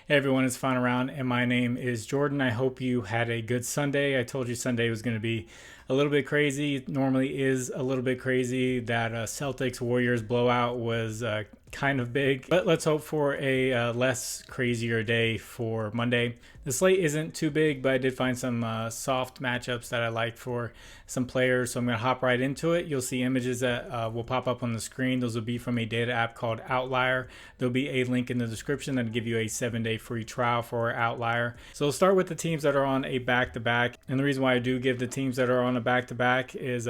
Hey everyone, it's FinalRound, and my name is Jordan. I hope you had a good Sunday. I told you Sunday was going to be a little bit crazy. It normally is a little bit crazy. That Celtics Warriors blowout was kind of big, but let's hope for a less crazier day for Monday. The slate isn't too big, but I did find some soft matchups that I liked for some players, so I'm going to hop right into it. You'll see images that will pop up on the screen. Those will be from a data app called Outlier. There'll be a link in the description that'll give you a 7-day free trial for Outlier. So we'll start with the teams that are on a back-to-back, and the reason why I do give the teams that are on a back-to-back is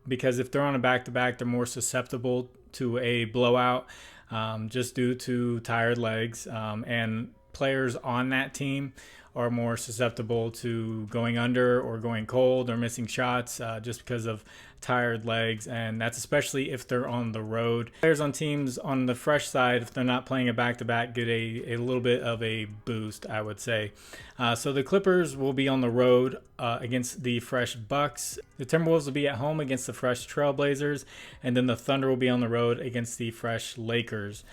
because if they're on a back-to-back, they're more susceptible to a blowout. Just due to tired legs, and players on that team are more susceptible to going under or going cold or missing shots just because of tired legs, and that's especially if they're on the road. Players on teams on the fresh side, if they're not playing a back-to-back, get a little bit of a boost, I would say. So the Clippers will be on the road against the fresh Bucks. The Timberwolves will be at home against the fresh Trailblazers, and then the Thunder will be on the road against the fresh Lakers.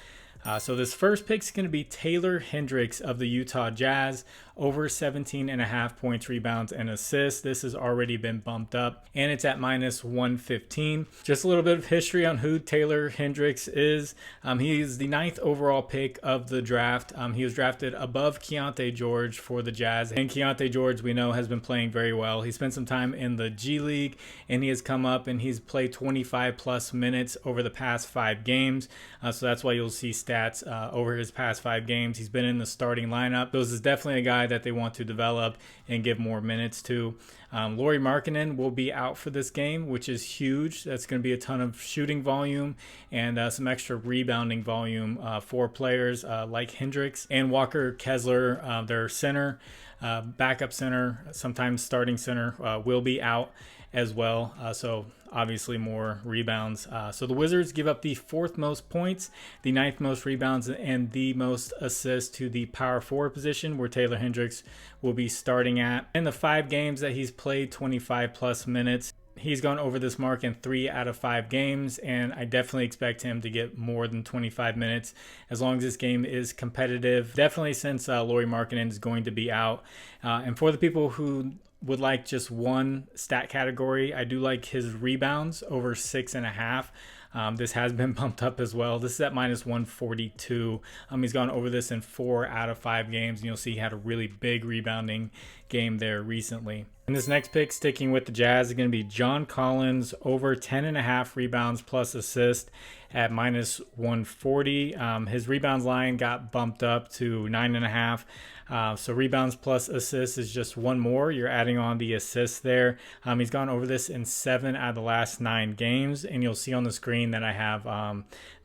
So this first pick is going to be Taylor Hendricks of the Utah Jazz, over 17.5 points, rebounds, and assists. This has already been bumped up, and it's at minus 115. Just a little bit of history on who Taylor Hendricks is. He is the 9th overall pick of the draft. He was drafted above Keyonte George for the Jazz, and Keyonte George, we know, has been playing very well. He spent some time in the G League, and he has come up, and he's played 25 plus minutes over the past 5 games. So that's why you'll see stats over his past 5 games. He's been in the starting lineup. This is definitely a guy that they want to develop and give more minutes to. Lauri Markkanen will be out for this game, which is huge. That's going to be a ton of shooting volume and some extra rebounding volume for players like Hendricks and Walker Kessler, their center, backup center, sometimes starting center, will be out as well. So obviously more rebounds. So the Wizards give up the 4th most points, the 9th most rebounds, and the most assists to the power forward position, where Taylor Hendricks will be starting at. In the 5 games that he's played 25 plus minutes, he's gone over this mark in 3 out of 5 games, and I definitely expect him to get more than 25 minutes as long as this game is competitive. Definitely, since Lauri Markkanen is going to be out. And for the people who would like just one stat category, I do like his rebounds over 6.5. This has been bumped up as well. This is at minus 142. He's gone over this in 4 out of 5 games, and you'll see he had a really big rebounding game there recently. And this next pick, sticking with the Jazz, is going to be John Collins, over 10.5 rebounds plus assist at minus 140. His rebounds line got bumped up to 9.5. So rebounds plus assists is just one more. You're adding on the assists there. He's gone over this in 7 out of the last 9 games, and you'll see on the screen that I have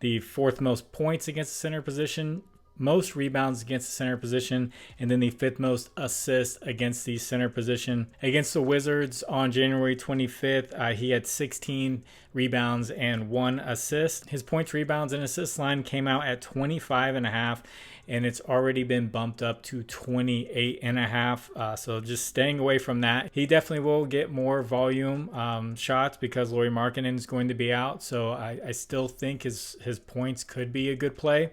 the 4th most points against the center position, most rebounds against the center position, and then the 5th most assists against the center position. Against the Wizards on January 25th, he had 16 rebounds and 1 assist. His points, rebounds, and assists line came out at 25.5, and it's already been bumped up to 28.5. So just staying away from that. He definitely will get more volume shots because Lauri Markkanen is going to be out. So I still think his points could be a good play.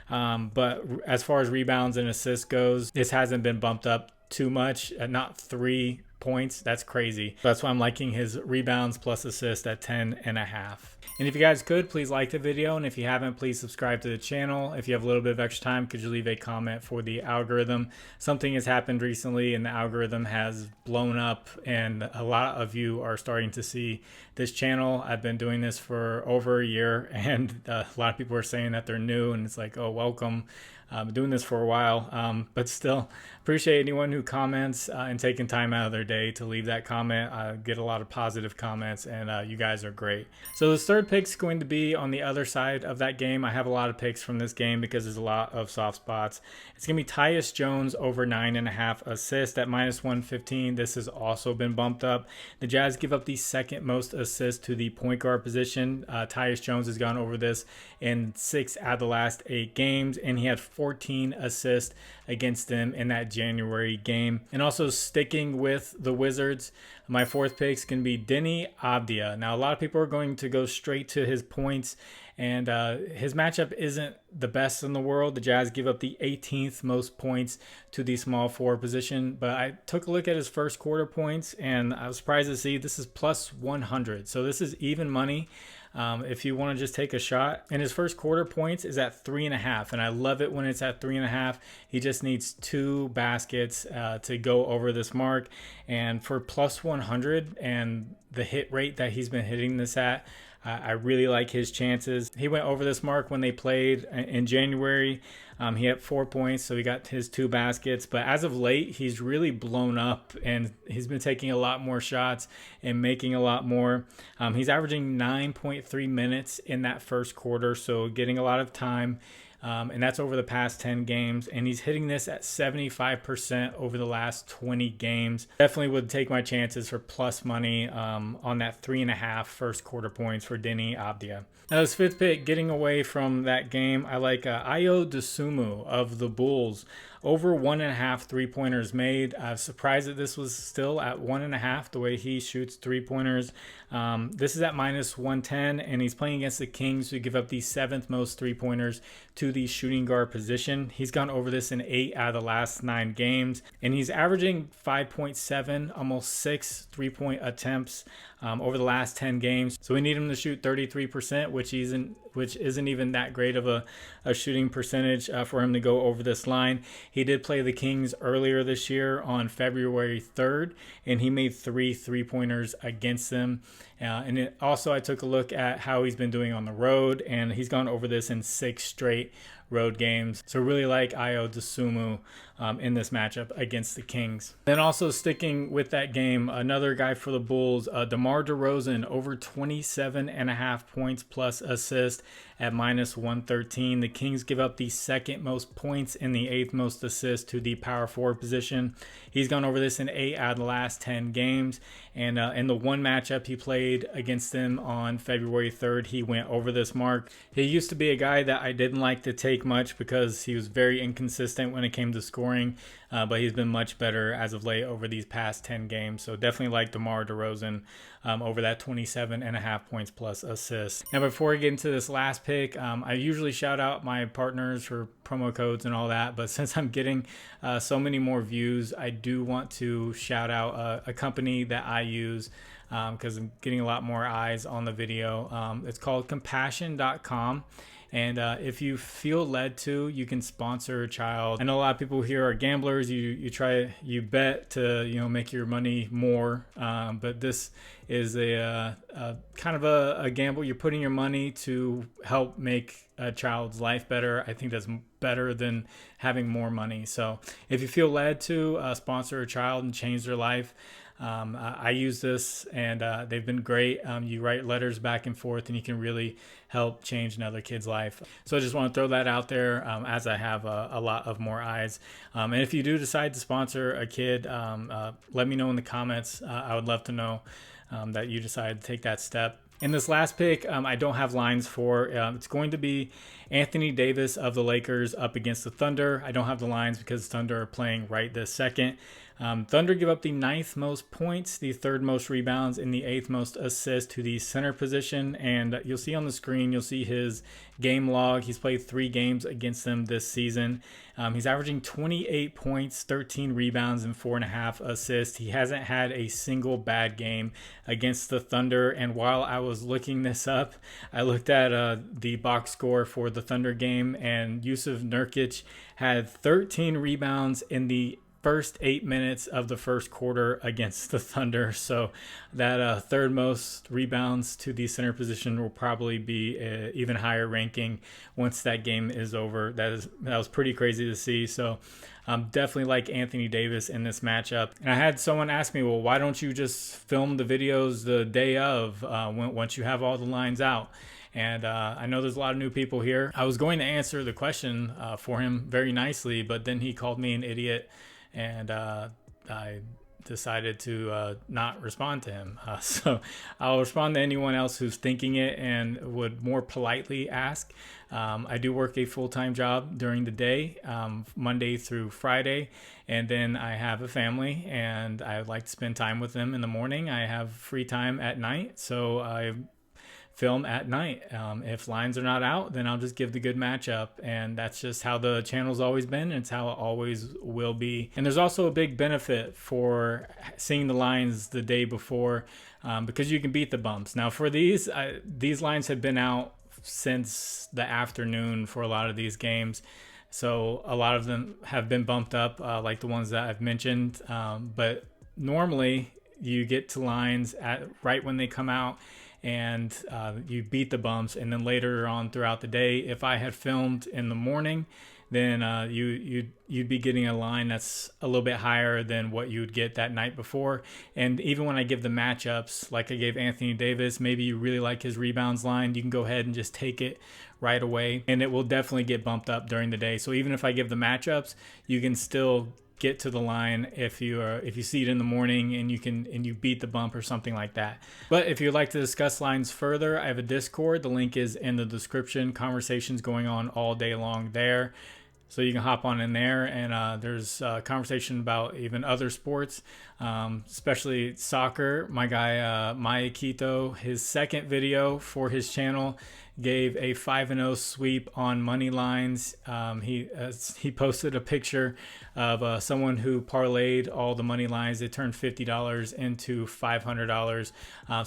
But as far as rebounds and assists goes, this hasn't been bumped up too much. Not 3 points. That's crazy. That's why I'm liking his rebounds plus assist at 10.5. And if you guys could, please like the video, and if you haven't, please subscribe to the channel. If you have a little bit of extra time, could you leave a comment for the algorithm? Something has happened recently and the algorithm has blown up, and a lot of you are starting to see this channel. I've been doing this for over a year, and a lot of people are saying that they're new, and it's like, oh, welcome. I've been doing this for a while, but still appreciate anyone who comments and taking time out of their day to leave that comment. I get a lot of positive comments, and you guys are great. So this third pick is going to be on the other side of that game. I have a lot of picks from this game because there's a lot of soft spots. It's going to be Tyus Jones, over 9.5 assists at minus 115. This has also been bumped up. The Jazz give up the 2nd most assists to the point guard position. Tyus Jones has gone over this in 6 out of the last 8 games, and he had 4 14 assists against them in that January game. And also sticking with the Wizards, my fourth pick is going to be Deni Avdija. Now, a lot of people are going to go straight to his points, and his matchup isn't the best in the world. The Jazz give up the 18th most points to the small forward position, but I took a look at his first quarter points, and I was surprised to see this is plus 100. So this is even money. If you want to just take a shot, and his first quarter points is at 3.5, and I love it when it's at 3.5. He just needs 2 baskets to go over this mark, and for plus 100 and the hit rate that he's been hitting this at, I really like his chances. He went over this mark when they played in January. He had 4 points, so he got his 2 baskets. But as of late, he's really blown up, and he's been taking a lot more shots and making a lot more. He's averaging 9.3 minutes in that first quarter, so getting a lot of time. And that's over the past 10 games, and he's hitting this at 75% over the last 20 games. Definitely would take my chances for plus money on that 3.5 first quarter points for Deni Avdija. Now, his fifth pick, getting away from that game, I like Ayo Dosunmu of the Bulls. Over 1.5 3-pointers made. I'm surprised that this was still at 1.5 the way he shoots 3-pointers. This is at minus 110, and he's playing against the Kings, who give up the 7th most 3-pointers to the shooting guard position. He's gone over this in 8 out of the last 9 games, and he's averaging 5.7, almost 6 3-point attempts over the last 10 games. So we need him to shoot 33%, which isn't even that great of a shooting percentage for him to go over this line. He did play the Kings earlier this year on February 3rd, and he made 3 3-pointers against them. And I took a look at how he's been doing on the road, and he's gone over this in 6 straight road games. So really like Ayo Dosunmu in this matchup against the Kings. Then also sticking with that game, another guy for the Bulls, DeMar DeRozan, over 27.5 points plus assist at minus 113. The Kings give up the 2nd most points and the 8th most assists to the power forward position. He's gone over this in 8 out of the last 10 games. And in the one matchup he played against them on February 3rd, he went over this mark. He used to be a guy that I didn't like to take much because he was very inconsistent when it came to scoring, but he's been much better as of late over these past 10 games. So definitely like DeMar DeRozan over that 27.5 points plus assists. Now, before I get into this last pick, I usually shout out my partners for promo codes and all that, but since I'm getting so many more views, I do want to shout out a company that I use because I'm getting a lot more eyes on the video. It's called compassion.com. And if you feel led to, you can sponsor a child. I know a lot of people here are gamblers. You bet to make your money more, but this is a kind of a gamble. You're putting your money to help make a child's life better. I think that's better than having more money. So if you feel led to sponsor a child and change their life, I use this, and they've been great. You write letters back and forth, and you can really help change another kid's life. So I just want to throw that out there as I have a lot of more eyes. And if you do decide to sponsor a kid, let me know in the comments. I would love to know that you decided to take that step. In this last pick, I don't have lines for. It's going to be Anthony Davis of the Lakers up against the Thunder. I don't have the lines because the Thunder are playing right this second. Thunder give up the 9th most points, the 3rd most rebounds, and the 8th most assists to the center position. And you'll see on the screen, you'll see his game log. He's played 3 games against them this season. He's averaging 28 points, 13 rebounds, and 4.5 assists. He hasn't had a single bad game against the Thunder. And while I was looking this up, I looked at the box score for the Thunder game, and Yusuf Nurkic had 13 rebounds in the first 8 minutes of the first quarter against the Thunder. So that 3rd most rebounds to the center position will probably be an even higher ranking once that game is over. That was pretty crazy to see. So definitely like Anthony Davis in this matchup. And I had someone ask me, well, why don't you just film the videos the day of once you have all the lines out? And I know there's a lot of new people here. I was going to answer the question for him very nicely, but then he called me an idiot, and I decided to not respond to him. So I'll respond to anyone else who's thinking it and would more politely ask. I do work a full-time job during the day, Monday through Friday, and then I have a family and I like to spend time with them in the morning. I have free time at night, so I film at night. If lines are not out, then I'll just give the good matchup, and that's just how the channel's always been. It's how it always will be. And there's also a big benefit for seeing the lines the day before, because you can beat the bumps. Now for these lines have been out since the afternoon for a lot of these games, so a lot of them have been bumped up, like the ones that I've mentioned, but normally you get to lines at right when they come out, and you beat the bumps. And then later on throughout the day, if I had filmed in the morning, then you'd be getting a line that's a little bit higher than what you'd get that night before. And even when I give the matchups, like I gave Anthony Davis, maybe you really like his rebounds line, you can go ahead and just take it right away, and it will definitely get bumped up during the day. So even if I give the matchups, you can still get to the line if you see it in the morning and you beat the bump or something like that. But if you'd like to discuss lines further, I have a Discord. The link is in the description. Conversations going on all day long there, so you can hop on in there, and there's conversation about even other sports, especially soccer. My guy Maya Quito, his second video for his channel, gave a 5-0 sweep on money lines. He posted a picture of someone who parlayed all the money lines. They turned $50 into $500.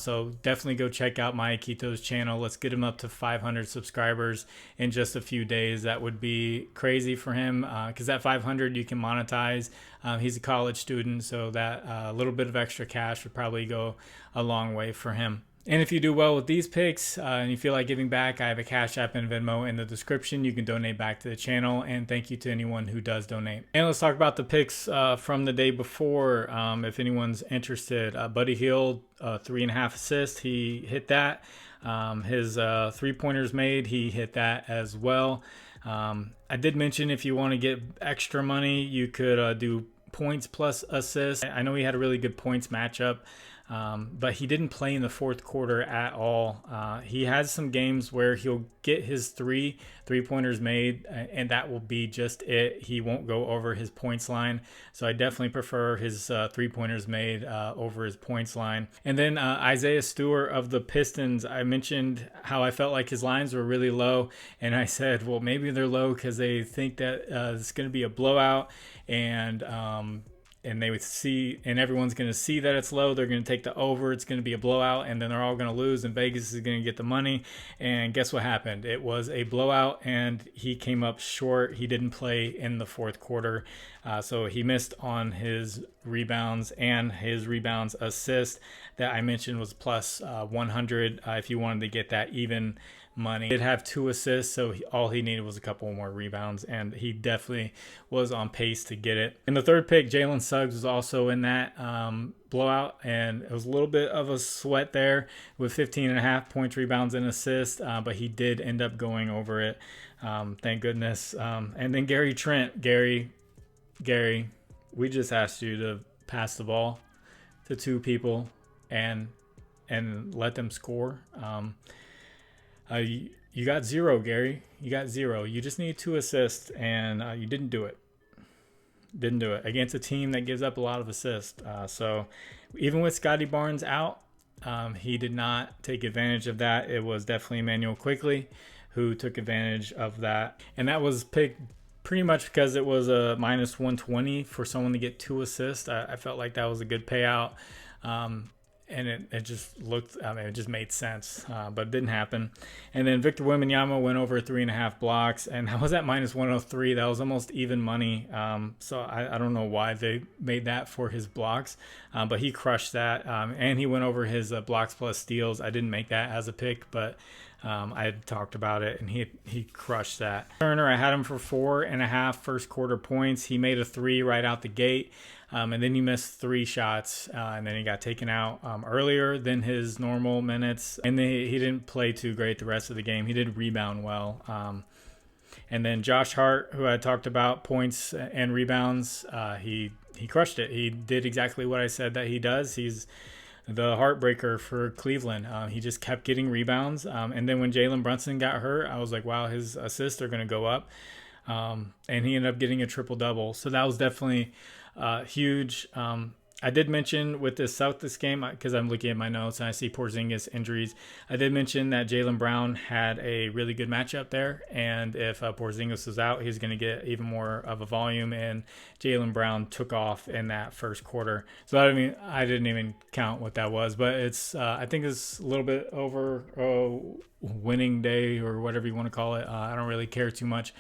So definitely go check out Maya Quito's channel. Let's get him up to 500 subscribers in just a few days. That would be crazy for him, because that 500 you can monetize. He's a college student, so that little bit of extra cash would probably go a long way for him. And if you do well with these picks and you feel like giving back, I have a Cash App and Venmo in the description. You can donate back to the channel, and thank you to anyone who does donate. And let's talk about the picks from the day before, if anyone's interested. Buddy Hield, 3.5 assists, he hit that. His 3-pointers made, he hit that as well. I did mention if you want to get extra money, you could do points plus assists. I know he had a really good points matchup, but he didn't play in the fourth quarter at all. He has some games where he'll get his three-pointers made, and that will be just it. He won't go over his points line, so I definitely prefer his three-pointers made over his points line. And then Isaiah Stewart of the Pistons, I mentioned how I felt like his lines were really low, and I said, well, maybe they're low because they think that it's going to be a blowout, and they would see, and everyone's going to see that it's low. They're going to take the over. It's going to be a blowout, and then they're all going to lose, and Vegas is going to get the money. And guess what happened? It was a blowout, and he came up short. He didn't play in the fourth quarter, so he missed on his rebounds, and his rebounds assist that I mentioned was plus 100 if you wanted to get that even money. He did have 2 assists, so all he needed was a couple more rebounds, and he definitely was on pace to get it. In the third pick, Jalen Suggs was also in that blowout, and it was a little bit of a sweat there with 15.5 points, rebounds, and assists, but he did end up going over it, thank goodness. And then Gary Trent. Gary, we just asked you to pass the ball to 2 people and let them score. You got 0, Gary. You got 0. You just need 2 assists, and you didn't do it. Didn't do it against a team that gives up a lot of assists. So even with Scotty Barnes out, he did not take advantage of that. It was definitely Emmanuel Quickly who took advantage of that. And that was picked pretty much because it was a minus 120 for someone to get 2 assists. I felt like that was a good payout. And it just looked, it just made sense, but it didn't happen. And then Victor Wembanyama went over 3.5 blocks, and I was at minus 103. That was almost even money. So I don't know why they made that for his blocks, but he crushed that. And he went over his blocks plus steals. I didn't make that as a pick, but I had talked about it, and he crushed that. Turner, I had him for 4.5 first quarter points. He made a 3 right out the gate. And then he missed 3 shots, and then he got taken out earlier than his normal minutes. And then he didn't play too great the rest of the game. He did rebound well. And then Josh Hart, who I talked about, points and rebounds, he crushed it. He did exactly what I said that he does. He's the heartbreaker for Cleveland. He just kept getting rebounds. And then when Jalen Brunson got hurt, I was like, wow, his assists are going to go up. And he ended up getting a triple-double. So that was definitely huge. I did mention with this Celtics game, because I'm looking at my notes and I see Porzingis injuries, I did mention that Jaylen Brown had a really good matchup there. And if Porzingis was out, he's going to get even more of a volume. And Jaylen Brown took off in that first quarter. So I didn't even count what that was. But it's I think it's a little bit over winning day or whatever you want to call it. I don't really care too much.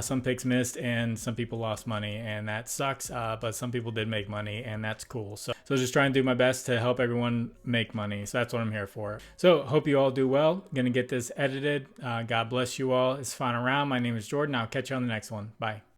Some picks missed and some people lost money, and that sucks. But some people did make money, and that's cool. So just trying to do my best to help everyone make money. So that's what I'm here for. So hope you all do well. Gonna get this edited. God bless you all. It's Final Round. My name is Jordan. I'll catch you on the next one. Bye.